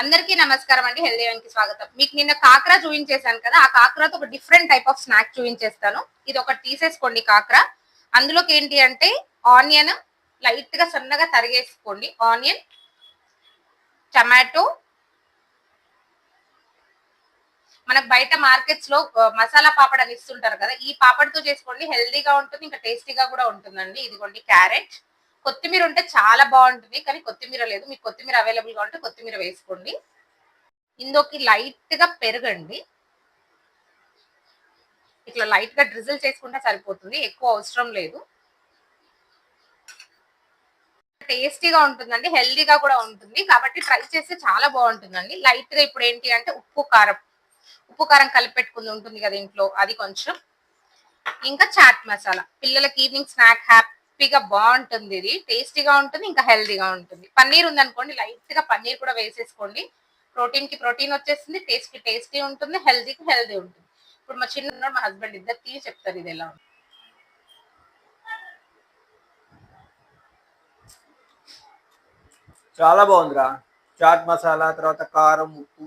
అందరికీ నమస్కారం అండి. హెల్దీ వన్కి స్వాగతం. మీకు నిన్న కాకర చూపించేశాను కదా, ఆ కాకరతో ఒక డిఫరెంట్ టైప్ ఆఫ్ స్నాక్ చూపించేస్తాను. ఇది ఒకటి తీసేసుకోండి కాకర. అందులోకి ఏంటి అంటే ఆనియన్ లైట్ గా సన్నగా తరిగేసుకోండి. ఆనియన్, టమాటో, మనకు బయట మార్కెట్స్ లో మసాలా పాపడ్ అని ఇస్తుంటారు కదా, ఈ పాపడ్తో చేసుకోండి. హెల్దీగా ఉంటుంది, ఇంకా టేస్టీగా కూడా ఉంటుందండి. ఇదిగోండి క్యారెట్, కొత్తిమీర ఉంటే చాలా బాగుంటుంది, కానీ కొత్తిమీర లేదు. మీకు కొత్తిమీర అవైలబుల్ గా ఉంటే కొత్తిమీర వేసుకోండి. ఇందులోకి లైట్ గా పెరగండి, ఇట్లా లైట్ గా డ్రిజిల్ చేసుకుంటే సరిపోతుంది, ఎక్కువ అవసరం లేదు. టేస్టీగా ఉంటుందండి, హెల్దీగా కూడా ఉంటుంది, కాబట్టి ట్రై చేస్తే చాలా బాగుంటుందండి. లైట్ గా ఇప్పుడు ఏంటి అంటే ఉప్పు కారం కలిపి పెట్టుకుంది ఉంటుంది కదా ఇంట్లో, అది కొంచెం, ఇంకా చాట్ మసాలా. పిల్లలకి ఈవినింగ్ స్నాక్ హ్యాపీగా బాగుంటుంది. ఇది టేస్టీగా ఉంటుంది, ఇంకా హెల్దీగా ఉంటుంది. పన్నీర్ ఉందనుకోండి, లైట్ గా పన్నీర్ కూడా వేసేసుకోండి. ప్రోటీన్ కి ప్రోటీన్ వచ్చేస్తుంది, టేస్ట్ కి టేస్టీ ఉంటుంది, హెల్దీకి హెల్దీ ఉంటుంది. ఇప్పుడు మా చిన్న మా హస్బెండ్ ఇద్దరు తీసి చెప్తారు ఇది ఎలా ఉంటుంది. చాలా బాగుందిరా. చాట్ మసాలా, తర్వాత కారం, ఉప్పు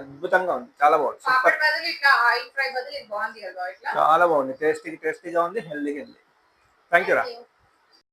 అద్భుతంగా ఉంది, చాలా బాగుంది. సూపర్, చాలా బాగుంది. టేస్టీగా ఉంది, హెల్దీగా ఉంది. థ్యాంక్ యూ రా.